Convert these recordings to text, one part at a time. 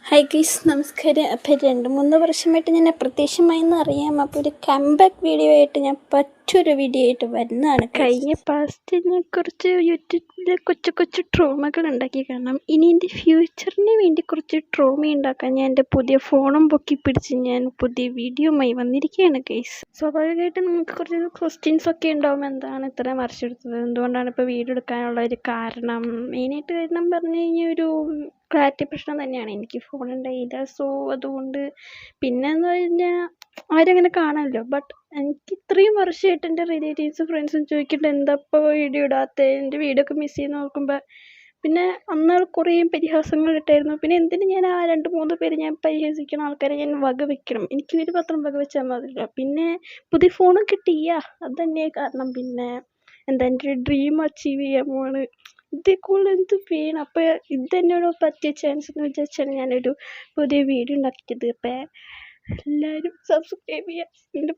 Hi guys, നമസ്കാരം. അപ്പോൾ 2-3 വർഷമായിട്ട് ഞാൻ അപ്രത്യക്ഷമായെന്ന് അറിയാം. അപ്പോൾ ഒരു കംബാക്ക് വീഡിയോ ആയിട്ട് ഞാൻ മറ്റൊരു വീഡിയോ ആയിട്ട് വരുന്നതാണ്. കഴിഞ്ഞ പാസ്റ്റിനെ കുറിച്ച് യൂട്യൂബിൽ കൊച്ചു കൊച്ചു ട്രോമകൾ ഉണ്ടാക്കി കാണാം. ഇനി എൻ്റെ ഫ്യൂച്ചറിന് വേണ്ടി കുറച്ച് ട്രോമ ഉണ്ടാക്കാൻ ഞാൻ എൻ്റെ പുതിയ ഫോണും പൊക്കി പിടിച്ച് ഞാൻ പുതിയ വീഡിയോയുമായി വന്നിരിക്കുകയാണ് ഗൈസ്. സ്വാഭാവികമായിട്ടും നമുക്ക് കുറച്ച് ക്വസ്റ്റ്യൻസ് ഒക്കെ ഉണ്ടാവും. എന്താണ് ഇത്രയും വർഷം എടുത്തത്, എന്തുകൊണ്ടാണ് ഇപ്പോൾ വീഡിയോ എടുക്കാനുള്ള ഒരു കാരണം? മെയിനായിട്ട് കാരണം പറഞ്ഞു കഴിഞ്ഞാൽ ഒരു ക്ലാരിറ്റി പ്രശ്നം തന്നെയാണ്. എനിക്ക് ഫോൺ ഉണ്ടായില്ല. സോ അതുകൊണ്ട് പിന്നെയെന്ന് പറഞ്ഞാൽ ആരും അങ്ങനെ കാണാമല്ലോ. ബട്ട് എനിക്ക് ഇത്രയും വർഷമായിട്ട് എൻ്റെ റിലേറ്റീവ്സും ഫ്രണ്ട്സും ചോദിക്കുന്നുണ്ട് എന്താ ഇപ്പോൾ വീഡിയോ ഇടാത്തത്, എൻ്റെ വീഡിയോ ഒക്കെ മിസ് ചെയ്യുന്ന നോക്കുമ്പോൾ പിന്നെ അന്ന് കുറേ പരിഹാസങ്ങൾ ഇട്ടായിരുന്നു. പിന്നെ എന്തിന് ഞാൻ ആ 2-3 പേര് ഞാൻ പരിഹസിക്കുന്ന ആൾക്കാരെ ഞാൻ വക വെക്കണം? എനിക്ക് ഒരു പത്രം വക വെച്ചാൽ മതിയല്ലോ. പിന്നെ പുതിയ ഫോണും കിട്ടിയ അത് തന്നെ കാരണം. പിന്നെ എന്താ എൻ്റെ ഒരു ഡ്രീം അച്ചീവ് ചെയ്യാൻ പോവാണ്. ഇതിൽ കൂടുതൽ എന്ത് വേണം? അപ്പോൾ ഇത് തന്നെയാണ് പറ്റിയ ചാൻസ് എന്ന് വിചാരിച്ചാണ് ഞാനൊരു പുതിയ വീഡിയോ ഉണ്ടാക്കിയത്. അപ്പോൾ എല്ലാവരും സബ്സ്ക്രൈബ് ചെയ്യുക. എൻ്റെ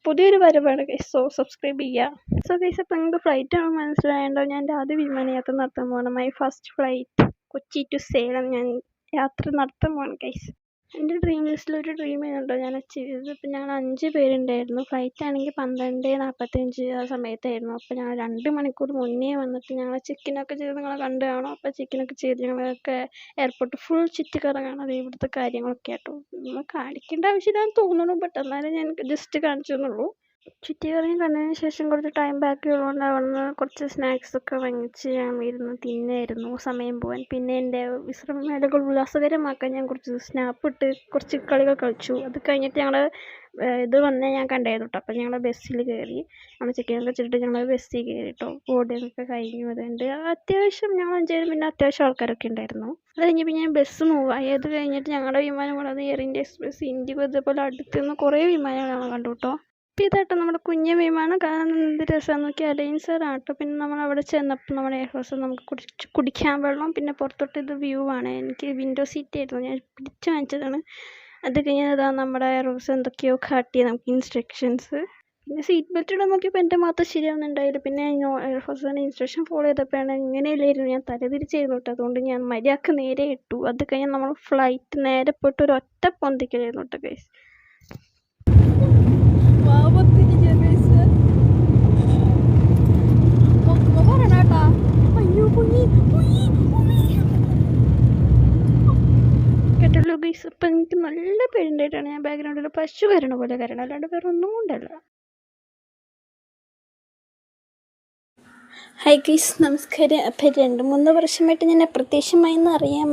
പുതിയൊരു വരവാണ് ഗൈസ്. സോ സബ്സ്ക്രൈബ് ചെയ്യുക. സോ ഗൈസ്, അപ്പോൾ നിങ്ങൾക്ക് ഫ്ലൈറ്റ് ആണോ മനസ്സിലായതുകൊണ്ടോ ഞാൻ എൻ്റെ ആദ്യ വിമാനയാത്ര നടത്താൻ പോകണം. My first flight Kochi to Salem ഞാൻ യാത്ര നടത്താൻ പോകണം ഗൈസ്. എൻ്റെ ഡ്രീം ലിസ്റ്റിലൊരു ഡ്രീം ചെയ്യുന്നുണ്ടോ ഞാൻ അച്ചീവ് ചെയ്തത്. ഇപ്പം ഞങ്ങൾ 5 പേരുണ്ടായിരുന്നു. ഫ്ലൈറ്റ് ആണെങ്കിൽ 12:45 ആ സമയത്തായിരുന്നു. അപ്പോൾ ഞങ്ങൾ 2 മണിക്കൂർ മുന്നേ വന്നിട്ട് ഞങ്ങൾ ചെക്കിനൊക്കെ ചെയ്ത് നിങ്ങൾ കണ്ടു കാണും. അപ്പോൾ ചെക്കിനൊക്കെ ചെയ്ത് ഞങ്ങളൊക്കെ എയർപോർട്ട് ഫുൾ ചുറ്റിക്കറങ്ങാണ്. അത് ഇവിടുത്തെ കാര്യങ്ങളൊക്കെ ആട്ടോ. നമ്മൾ കാണിക്കേണ്ട ആവശ്യമില്ലാന്ന് തോന്നുന്നു. ബട്ട് എന്നാലും ഞാൻ ജസ്റ്റ് കാണിച്ചു എന്നുള്ളൂ. ചുറ്റിക്കറങ്ങി കണ്ടതിന് ശേഷം കുറച്ച് ടൈം ബാക്കി ഉള്ളതുകൊണ്ട് അവിടുന്ന് കുറച്ച് സ്നാക്സൊക്കെ വാങ്ങിച്ച് ഞങ്ങൾ ഇരുന്ന് തിന്നായിരുന്നു സമയം പോകാൻ. പിന്നെ എൻ്റെ വിശ്രമവേളകൾ ഉല്ലാസകരമാക്കാൻ ഞാൻ കുറച്ച് സ്നാപ്പ് ഇട്ട് കുറച്ച് കളികൾ കളിച്ചു. അത് കഴിഞ്ഞിട്ട് ഞങ്ങൾ ഇത് വന്നേ ഞാൻ കണ്ടായിരുന്നു കേട്ടോ. അപ്പോൾ ഞങ്ങൾ ബസ്സിൽ കയറി. നമ്മൾ ചെക്കിനൊക്കെ വെച്ചിട്ട് ഞങ്ങൾ ബസ്സിൽ കയറി കേട്ടോ. ബോർഡിങ്ങൊക്കെ കഴിഞ്ഞു. അതുകൊണ്ട് അത്യാവശ്യം ഞങ്ങൾ 5 പേരും പിന്നെ അത്യാവശ്യം ആൾക്കാരൊക്കെ ഉണ്ടായിരുന്നു. അത് കഴിഞ്ഞ് പിന്നെ ഞാൻ ബസ് മൂവ് ആയി. അത് കഴിഞ്ഞിട്ട് ഞങ്ങളുടെ വിമാനം കൂടാതെ എയർ ഇന്ത്യ എക്സ്പ്രസ്, ഇൻഡിഗോ, ഇതേപോലെ അടുത്തുനിന്ന് കുറേ വിമാനങ്ങൾ ഞങ്ങൾ കണ്ടു കേട്ടോ. ഇതാട്ടോ നമ്മുടെ കുഞ്ഞൻ വിമാനം. കാണാൻ എന്ത് രസമാണെന്ന് നോക്കിയാൽ അലയൻസറാട്ടോ. പിന്നെ നമ്മൾ അവിടെ ചെന്നപ്പോൾ നമ്മുടെ എയർ ഹോസ്റ്റസ് നമുക്ക് കുടിക്കാൻ വെള്ളം, പിന്നെ പുറത്തോട്ട് ഇത് വ്യൂ ആണ്. എനിക്ക് വിൻഡോ സീറ്റ് ആയിരുന്നു, ഞാൻ പിടിച്ച് വാങ്ങിച്ചതാണ്. അത് കഴിഞ്ഞാൽ നമ്മുടെ എയർ ഹോസ്റ്റസ് എന്തൊക്കെയോ കാട്ടി നമുക്ക് ഇൻസ്ട്രക്ഷൻസ്. പിന്നെ സീറ്റ് ബെൽറ്റ് ഇടാൻ നോക്കിയപ്പോൾ എൻ്റെ മാത്രം ശരിയാവുന്നുണ്ടായില്ല. പിന്നെ എയർ ഹോസ്റ്റസിൻ്റെ ഇൻസ്ട്രക്ഷൻ ഫോളോ ചെയ്തപ്പോഴാണ് ഇങ്ങനെയല്ലായിരുന്നു, ഞാൻ തലതിരിച്ചായിരുന്നു കേട്ടോ. അതുകൊണ്ട് ഞാൻ മര്യാദക്ക് നേരെ ഇട്ടു. അത് കഴിഞ്ഞാൽ നമ്മൾ ഫ്ലൈറ്റ് നേരെ പോയിട്ട് ഒരു ഒറ്റ പൊന്തിക്കലായിരുന്നു കേട്ടോ ഗൈസ്. കേട്ടല്ലോ ഗൈസ്. ഇപ്പം എനിക്ക് നല്ല പേരുണ്ടായിട്ടാണ് ഞാൻ ബാക്ക്ഗ്രൗണ്ടിൽ പശു കരണ പോലെ കരണം, അല്ലാണ്ട് വേറെ ഒന്നും കൊണ്ടല്ല. ഹായ് ഗൈസ്, നമസ്കാരം. അപ്പോൾ 2-3 വർഷമായിട്ട് ഞാൻ അപ്രത്യക്ഷമായെന്ന് അറിയാം.